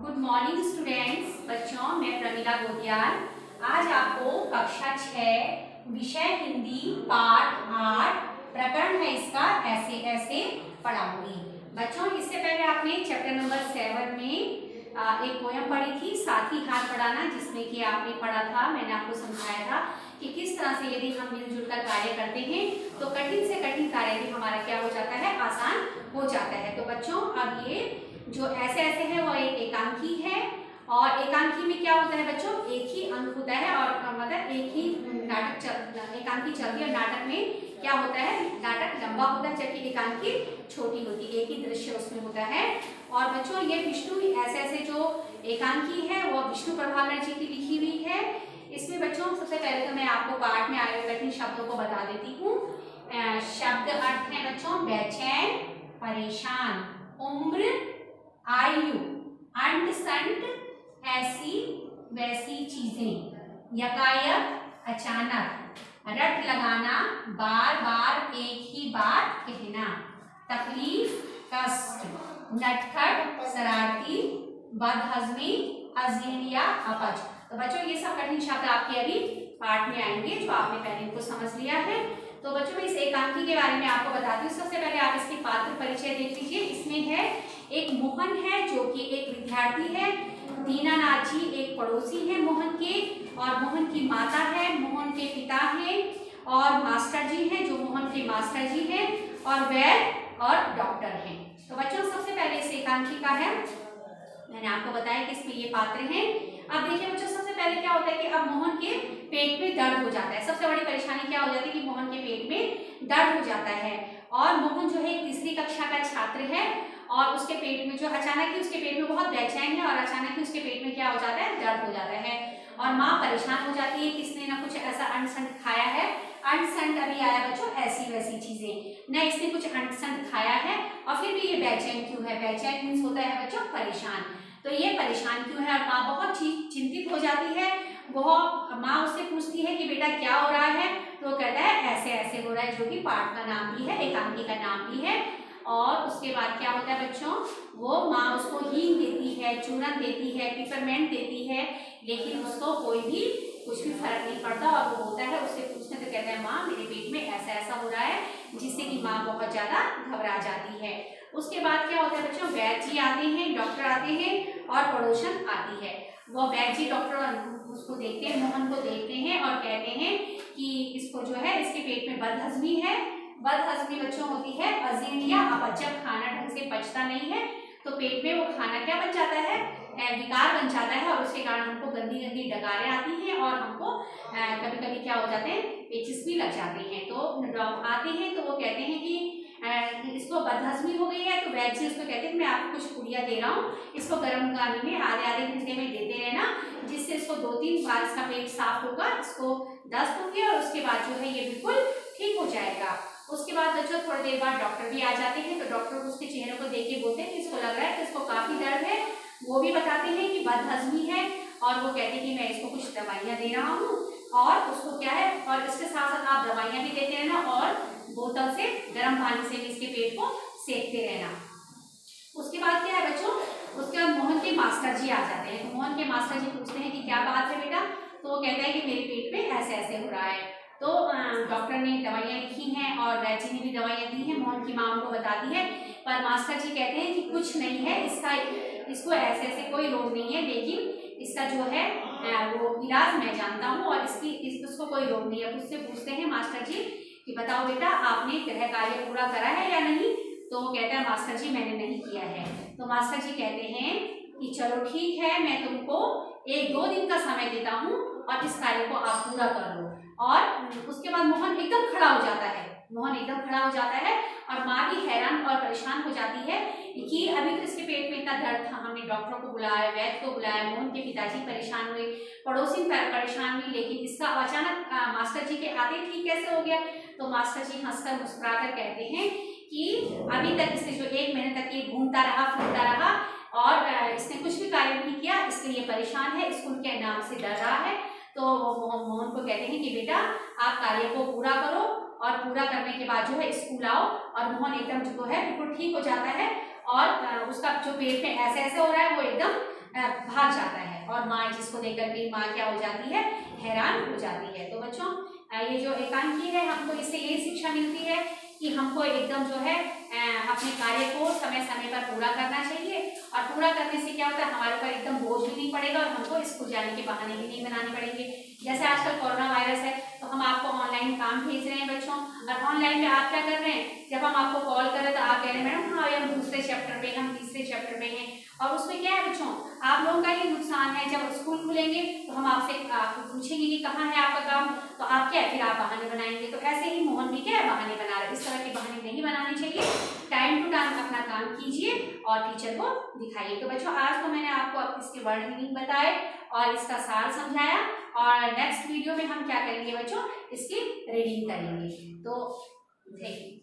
Good morning students. बच्चों, मैं प्रमिला गोदियाल आज आपको कक्षा 6 विषय हिंदी पाठ 8 प्रकरण है इसका ऐसे ऐसे पढ़ाऊंगी। बच्चों, इससे पहले आपने चैप्टर नंबर 7 में एक पोयम पढ़ी थी, साथ ही हाथ बढ़ाना, जिसमें कि आपने पढ़ा था, मैंने आपको समझाया था कि किस तरह से यदि हम मिलजुल कर कार्य करते हैं तो कठिन से कठिन कार्य भी हमारा क्या हो जाता है, आसान हो जाता है। तो बच्चों, अब ये जो ऐसे ऐसे है वो एक एकांकी है और एकांकी में क्या होता है बच्चों, एक ही अंक होता है और मतलब एक ही नाटक एकांकी चलती है। नाटक में क्या होता है, नाटक लंबा होता है जबकि एकांकी छोटी होती है, एक ही दृश्य उसमें होता है। और बच्चों, ये विष्णु ऐसे ऐसे जो एकांकी है वो विष्णु प्रभाकर जी की लिखी हुई है। इसमें बच्चों सबसे पहले तो मैं आपको पाठ में आए हुए कठिन शब्दों को बता देती हूँ। शब्द अर्थ है बच्चों बेचैन, परेशान, उम्र, आयु, अंट संट, ऐसी वैसी चीजें, यकायक, अचानक, रट लगाना, बार बार एक ही बात कहना, तकलीफ, कष्ट, नटखट, शरारती, बदहजमी, अजीर्ण या अपच। तो बच्चों, ये सब कठिन शब्द आपके अभी पाठ में आएंगे जो आपने पहले इनको समझ लिया है। तो बच्चों, मैं इस एकांकी के बारे में आपको बताती हूँ। सबसे पहले आप इसकी पात्र परिचय देख लीजिए। इसमें है एक मोहन है जो कि एक विद्यार्थी है, दीनानाथ जी एक पड़ोसी है मोहन के, और मोहन की माता है, मोहन के पिता हैं, और मास्टर जी हैं जो मोहन के मास्टर जी हैं, और वैद्य और डॉक्टर हैं। तो बच्चों, सबसे पहले इस एकांकी का है, मैंने आपको बताया कि इसमें ये पात्र हैं। अब देखिए बच्चों, सबसे पहले क्या होता है कि अब मोहन के पेट में दर्द हो जाता है। सबसे बड़ी परेशानी क्या हो जाती है कि मोहन के पेट में दर्द हो जाता है, और मोहन जो है एक तीसरी कक्षा का छात्र है, और उसके पेट में जो अचानक ही उसके पेट में बहुत बेचैन है, और अचानक ही उसके पेट में क्या हो जाता है, दर्द हो जाता है, और माँ परेशान हो जाती है कि इसने ना कुछ ऐसा अंट-संट खाया है। अंट-संट अभी आया बच्चों, ऐसी वैसी चीजें, न इसने कुछ अंट-संट खाया है, और फिर भी ये बेचैन क्यों है। बेचैन मीन्स होता है बच्चों परेशान। तो ये परेशान क्यों है, और माँ बहुत चिंतित हो जाती है। माँ उससे पूछती है कि बेटा क्या हो रहा है, तो वो कहता है ऐसे ऐसे हो रहा है, जो कि पाठ का नाम भी है, एकांकी का नाम भी है। और उसके बाद क्या होता है बच्चों, वो माँ उसको हींग देती है, चूरन देती है, पिपरमेंट देती है, लेकिन उसको कोई भी कुछ भी फर्क नहीं पड़ता। और वो होता है उससे पूछने तो कहता है माँ मेरे पेट में ऐसा ऐसा हो रहा है, जिससे कि माँ बहुत ज्यादा घबरा जाती है। उसके बाद क्या होता है बच्चों, वैद्य जी आते हैं, डॉक्टर आते हैं, और पड़ोसन आती है। वो वैद्य जी डॉक्टर उसको देखते हैं, मोहन को देखते हैं, और कहते हैं कि इसको जो है, इसके पेट में बदहजमी है। बदहजमी बच्चों होती है अजीर्ण या अपच। जब खाना ढंग से पचता नहीं है तो पेट में वो खाना क्या बन जाता है, विकार बन जाता है, और उसके कारण हमको गंदी गंदी डकारें आती हैं, और हमको कभी कभी क्या हो जाते हैं, पेचिस भी लग जाते हैं। तो आते हैं तो वो कहते हैं कि इसको बदहजमी हो गई है। तो वैद्य जी उसको कहते हैं मैं आपको कुछ पुड़िया दे रहा हूँ, इसको गर्म पानी में आधे आधे घंटे में देते रहना, जिससे इसको 2-3 बार इसका पेट साफ होगा, इसको दस्त होगी, और उसके बाद जो है ये बिल्कुल ठीक हो जाएगा। उसके बाद बच्चों थोड़ी देर बाद डॉक्टर भी आ जाते हैं। तो डॉक्टर उसके चेहरे को देख के बोलते हैं कि इसको लग रहा है कि इसको काफी दर्द है। वो भी बताते हैं कि बदहजमी है, और वो कहते हैं कि मैं इसको कुछ दवाइयाँ दे रहा हूँ, और उसको क्या है, और इसके साथ साथ आप दवाइयाँ भी देते रहना, और बोतल से गर्म पानी से भी इसके पेट को सेकते रहना। उसके बाद क्या है बच्चों, उसके बाद मोहन के मास्टर जी आ जाते हैं। तो मोहन के मास्टर जी पूछते हैं कि क्या बात है बेटा, तो वो कहता है कि मेरे पेट में ऐसे ऐसे हो रहा है। तो डॉक्टर ने दवाइयाँ लिखी हैं, और वैद्य जी ने भी दवाइयाँ दी हैं, मोहन की माँ उनको बताती है, पर मास्टर जी कहते हैं कि कुछ नहीं है, इसको ऐसे ऐसे कोई रोग नहीं है, लेकिन इसका जो है वो इलाज मैं जानता हूँ, और इसको कोई रोग नहीं है। उससे पूछते हैं मास्टर जी कि बताओ बेटा आपने गृह कार्य पूरा करा है या नहीं। तो वो कहता है मास्टर जी मैंने नहीं किया है। तो मास्टर जी कहते हैं कि चलो ठीक है, मैं तुमको 1-2 दिन का समय देता हूँ, और इस कार्य को आप पूरा कर लो। और उसके बाद मोहन एकदम खड़ा हो जाता है, और माँ भी हैरान और परेशान हो जाती है कि अभी तो इसके पेट में इतना दर्द था, हमने डॉक्टर को बुलाया, वैद्य को बुलाया, मोहन के पिताजी परेशान हुए, पड़ोसी परेशान हुई, लेकिन इसका अचानक मास्टर जी के आते ठीक कैसे हो गया। तो मास्टर जी हंसकर मुस्कुराकर कहते हैं कि अभी तक इसने जो 1 महीने तक ये घूमता रहा, फिरता रहा, और इसने कुछ भी कार्य नहीं किया, इसके लिए परेशान है, स्कूल के नाम से डर रहा है। तो मोहन को कहते हैं कि बेटा आप कार्य को पूरा करो, और पूरा करने के बाद जो है स्कूल आओ। और मोहन एकदम जो है बिल्कुल ठीक हो जाता है, और उसका जो पेट में ऐसे ऐसे हो रहा है वो एकदम जिसको देखकर मेरी माँ क्या हो जाती है, हैरान हो जाती है। तो बच्चों ये जो एकांकी है, हमको इससे यही शिक्षा मिलती है कि हमको एकदम जो है अपने कार्य को समय समय पर पूरा करना चाहिए, और पूरा करने से क्या होता है, हमारे ऊपर एकदम बोझ भी नहीं पड़ेगा और हमको स्कूल जाने के बहाने भी नहीं बनाने पड़ेंगे। जैसे आजकल कोरोना वायरस है, तो हम आपको ऑनलाइन काम भेज रहे हैं बच्चों, और ऑनलाइन में आप क्या कर रहे हैं, जब हम आपको कॉल कर रहे हैं तो आप कह रहे हैं मैडम हाँ हम दूसरे चैप्टर पे, हम तीसरे चैप्टर पे हैं, और उसमें क्या है बच्चों, आप लोगों का ही नुकसान है। जब स्कूल खुलेंगे तो हम आपसे पूछेंगे कि कहाँ है आपका काम, तो आप क्या है, फिर आप बहाने बनाएंगे। तो ऐसे ही मोहन भी क्या है, बहाने बना रहे हैं। इस तरह के बहाने नहीं बनाने चाहिए, टाइम टू टाइम अपना काम कीजिए और टीचर को दिखाइए। तो बच्चों आज तो मैंने आपको इसके वर्ड मीनिंग बताए और इसका सार समझाया, और नेक्स्ट वीडियो में हम क्या करेंगे बच्चों, इसकी रीडिंग करेंगे। तो थैंक यू।